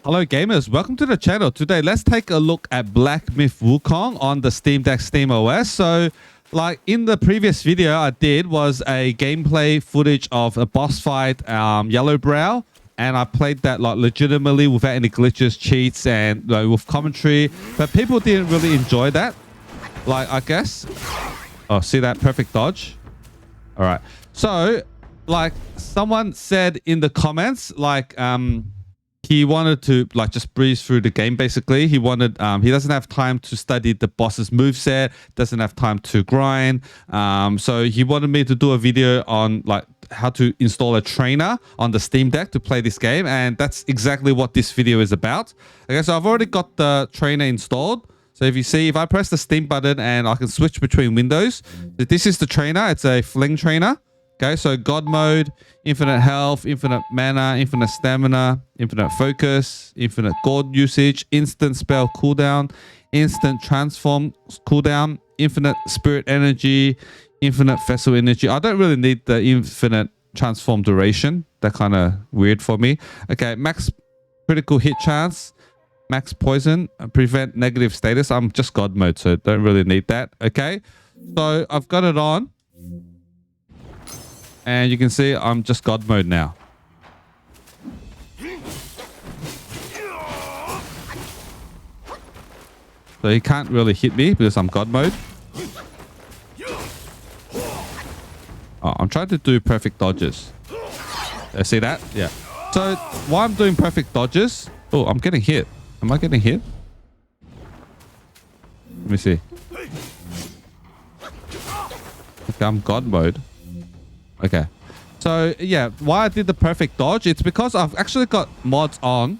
Hello gamers, welcome to the channel. Today let's take a look at Black Myth Wukong on the Steam Deck SteamOS. So like in the previous video I did was a gameplay footage of a boss fight, Yellow Brow, and I played that like legitimately without any glitches, cheats, and with commentary, but people didn't really enjoy that, like I guess. Oh, see that perfect dodge? All right, so like someone said in the comments, like he wanted to like just breeze through the game. Basically, he wanted he doesn't have time to study the boss's moveset, doesn't have time to grind. So he wanted me to do a video on like how to install a trainer on the Steam Deck to play this game, and that's exactly what this video is about. Okay, so I've already got the trainer installed. So if you see, if I press the Steam button and I can switch between windows, this is the trainer. It's a FLiNG trainer. Okay, so God mode, infinite health, infinite mana, infinite stamina, infinite focus, infinite gold usage, instant spell cooldown, instant transform cooldown, infinite spirit energy, infinite vessel energy. I don't really need the infinite transform duration. That's kind of weird for me. Okay, max critical hit chance, max poison, prevent negative status. I'm just God mode, so don't really need that. Okay, so I've got it on. And you can see I'm just God mode now. So he can't really hit me because I'm God mode. Oh, I'm trying to do perfect dodges. See that? Yeah. So while I'm doing perfect dodges... Oh, I'm getting hit. Am I getting hit? Let me see. Okay, I'm God mode. Okay, so yeah, why I did the perfect dodge, it's because I've actually got mods on.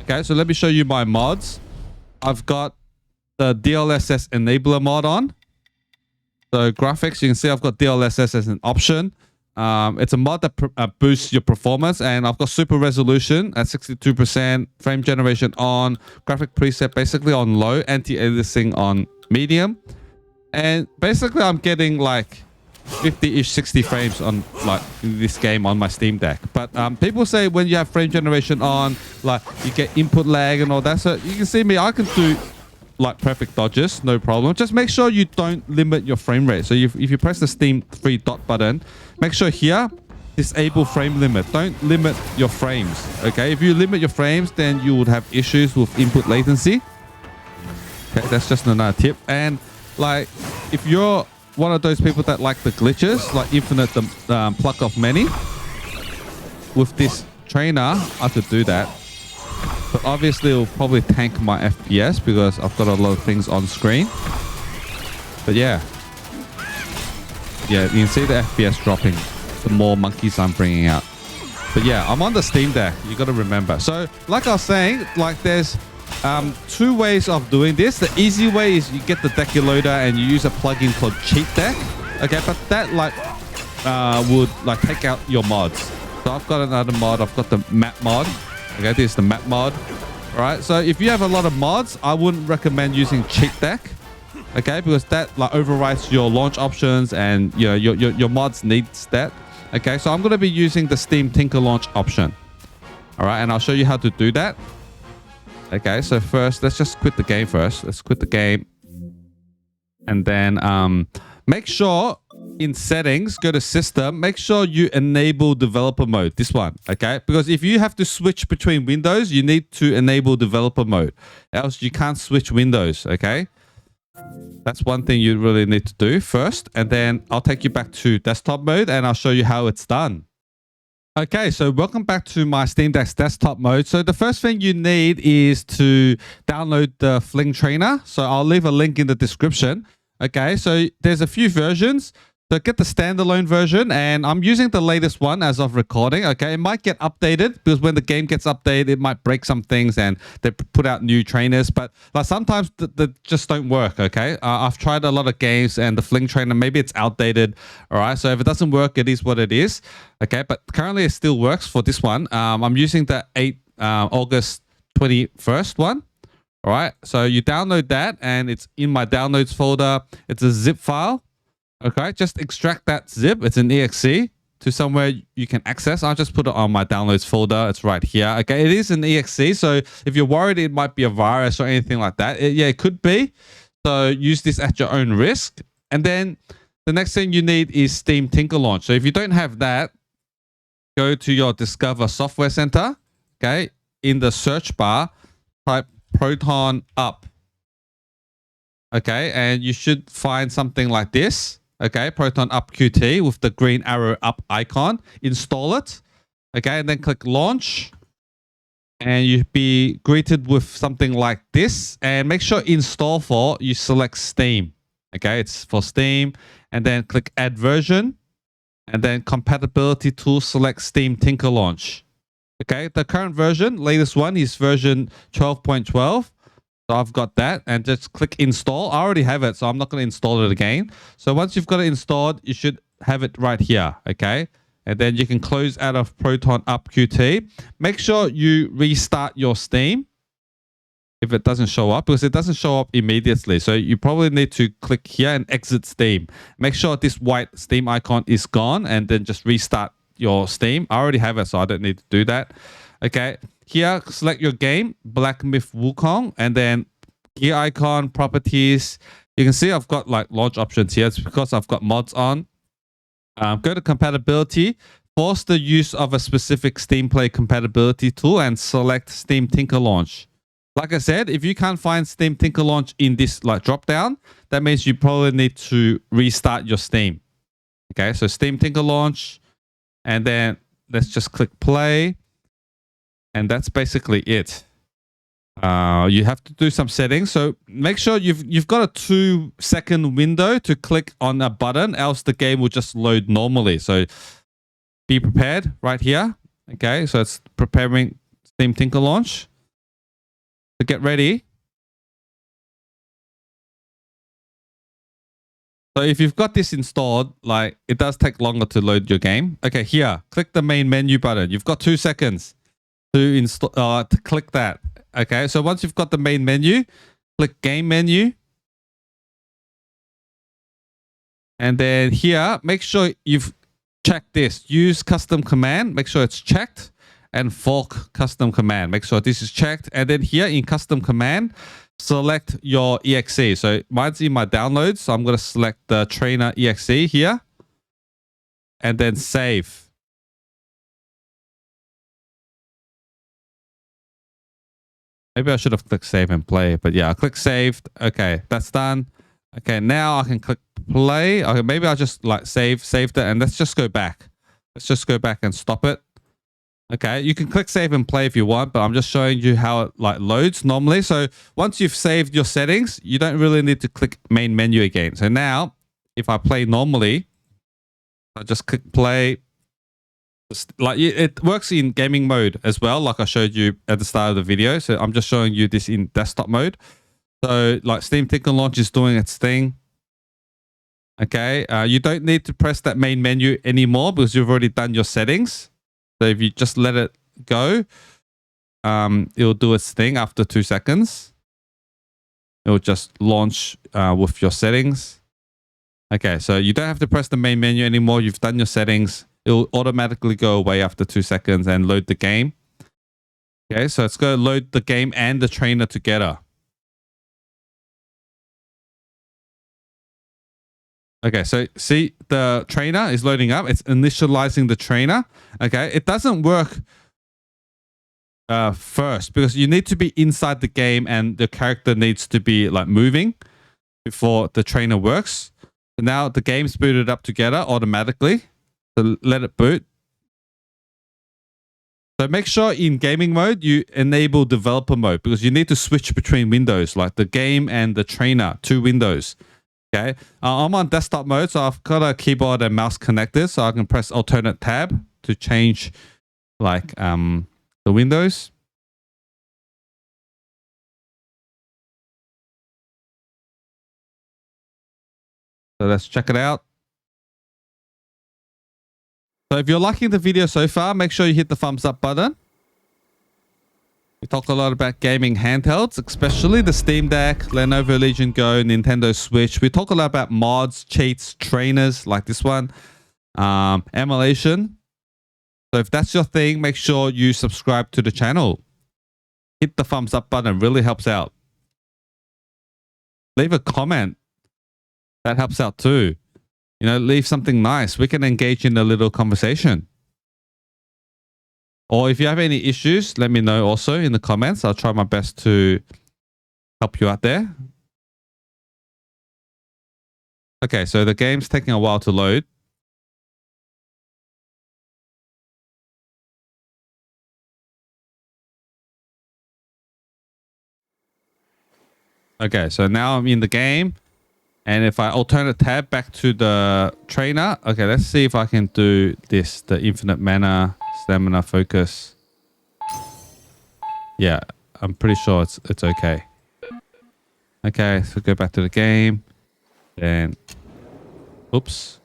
Okay, so let me show you my mods. I've got the DLSS enabler mod on. So graphics, you can see I've got DLSS as an option. It's a mod that boosts your performance, and I've got super resolution at 62%, frame generation on, graphic preset basically on low, anti-aliasing on medium. And basically I'm getting like 50-ish 60 frames on like this game on my Steam Deck, but people say when you have frame generation on, like you get input lag and all that. So you can see me, I can do like perfect dodges, no problem. Just make sure you don't limit your frame rate. So if you press the Steam 3 dot button, make sure here disable frame limit. Don't limit your frames. Okay, if you limit your frames, then you would have issues with input latency. Okay, that's just another tip. And like if you're one of those people that like the glitches, like infinite pluck of many, with this trainer, I could do that. But obviously, it'll probably tank my FPS because I've got a lot of things on screen. But yeah. Yeah, you can see the FPS dropping the more monkeys I'm bringing out. But yeah, I'm on the Steam Deck. You got to remember. So, like I was saying, like there's two ways of doing this. The easy way is you get the decky loader and you use a plugin called Cheat Deck. Okay, but that like would like take out your mods. So I've got another mod. I've got the map mod. Okay, this is the map mod. All right, so if you have a lot of mods, I wouldn't recommend using Cheat Deck. Okay, because that like overwrites your launch options, and you know your mods needs that. Okay, so I'm going to be using the Steam Tinker Launch option. All right, and I'll show you how to do that. Okay, so first, let's just quit the game first. Let's quit the game. And then make sure in settings, go to system, make sure you enable developer mode, this one, okay? Because if you have to switch between windows, you need to enable developer mode. Else you can't switch windows, okay? That's one thing you really need to do first. And then I'll take you back to desktop mode and I'll show you how it's done. Okay, so welcome back to my Steam Deck's desktop mode. So the first thing you need is to download the FLiNG Trainer. So I'll leave a link in the description. Okay, so there's a few versions. So get the standalone version, and I'm using the latest one as of recording. Okay, it might get updated because when the game gets updated, it might break some things and they put out new trainers. But like sometimes they just don't work. Okay, I've tried a lot of games and the FLiNG Trainer, maybe it's outdated. All right, so if it doesn't work, it is what it is. Okay, but currently it still works for this one. I'm using the August 21st one. All right, so you download that and it's in my downloads folder. It's a zip file. Okay, just extract that zip. It's an exe. to somewhere you can access. I'll just put it on my downloads folder. It's right here. Okay, it is an exe. So if you're worried it might be a virus or anything like that, it could be. So use this at your own risk. And then the next thing you need is Steam Tinker Launch. So if you don't have that, go to your Discover Software Center. Okay, in the search bar, type ProtonUp. Okay, and you should find something like this. Okay, ProtonUp-Qt with the green arrow up icon. Install it. Okay, and then click launch. And you'll be greeted with something like this. And make sure install for, you select Steam. Okay, it's for Steam. And then click add version. And then compatibility tool, select Steam Tinker Launch. Okay, the current version, latest one is version 12.12. So I've got that, and just click install. I already have it, so I'm not going to install it again. So once you've got it installed, you should have it right here, okay? And then you can close out of ProtonUp-Qt. Make sure you restart your Steam if it doesn't show up, because it doesn't show up immediately. So you probably need to click here and exit Steam. Make sure this white Steam icon is gone, and then just restart your Steam. I already have it, so I don't need to do that. Okay, here select your game, Black Myth Wukong, and then gear icon, properties. You can see I've got like launch options here. It's because I've got mods on. Go to compatibility, force the use of a specific Steam Play compatibility tool, and select Steam Tinker Launch. Like I said, if you can't find Steam Tinker Launch in this like drop down, that means you probably need to restart your Steam. Okay, so Steam Tinker Launch, and then let's just click play. And that's basically it. You have to do some settings. So make sure you've got a 2-second window to click on a button, else the game will just load normally. So be prepared right here. Okay, so it's preparing Steam Tinker Launch. So get ready. So if you've got this installed, like it does take longer to load your game. Okay, here, click the main menu button. You've got 2 seconds to install to click that. Okay, so once you've got the main menu, click game menu, and then here make sure you've checked this, use custom command, make sure it's checked, and fork custom command, make sure this is checked. And then here in custom command, select your exe. So mine's in my downloads, so I'm going to select the trainer exe here, and then save. Maybe I should have clicked save and play, but yeah, I click saved. Okay, that's done. Okay, now I can click play. Okay, maybe I'll just like saved it, and let's just go back. Let's just go back and stop it. Okay, you can click save and play if you want, but I'm just showing you how it like loads normally. So once you've saved your settings, you don't really need to click main menu again. So now if I play normally, I just click play. Like it works in gaming mode as well, like I showed you at the start of the video. So I'm just showing you this in desktop mode. So like Steam Tinker Launch is doing its thing. Okay, you don't need to press that main menu anymore because you've already done your settings. So if you just let it go, it'll do its thing after 2 seconds. It'll just launch with your settings. Okay, so you don't have to press the main menu anymore. You've done your settings. It'll automatically go away after 2 seconds and load the game. Okay, so it's going to load the game and the trainer together. Okay, so see the trainer is loading up. It's initializing the trainer. Okay, it doesn't work first because you need to be inside the game and the character needs to be like moving before the trainer works. So now the game's booted up together automatically. So let it boot. So make sure in gaming mode, you enable developer mode because you need to switch between windows, like the game and the trainer, 2 windows. Okay. I'm on desktop mode, so I've got a keyboard and mouse connected, so I can press alternate tab to change like the windows. So let's check it out. So if you're liking the video so far, make sure you hit the thumbs up button. We talk a lot about gaming handhelds, especially the Steam Deck, Lenovo Legion Go, Nintendo Switch. We talk a lot about mods, cheats, trainers like this one. emulation. So if that's your thing, make sure you subscribe to the channel. Hit the thumbs up button, really helps out. Leave a comment. That helps out too. You know, leave something nice. We can engage in a little conversation. Or if you have any issues, let me know also in the comments. I'll try my best to help you out there. Okay, so the game's taking a while to load. Okay, so now I'm in the game. And if I alternate tab back to the trainer, okay, let's see if I can do this, the infinite mana, stamina, focus. Yeah, I'm pretty sure it's okay. Okay, so go back to the game. And, oops.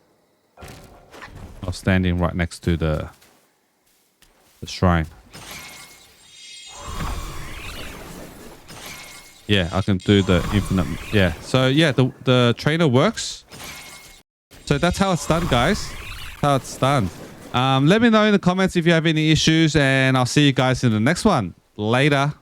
I was standing right next to the shrine. Yeah, I can do the infinite. Yeah, so yeah, the trainer works. So that's how it's done, guys. How it's done. Let me know in the comments if you have any issues, and I'll see you guys in the next one. Later.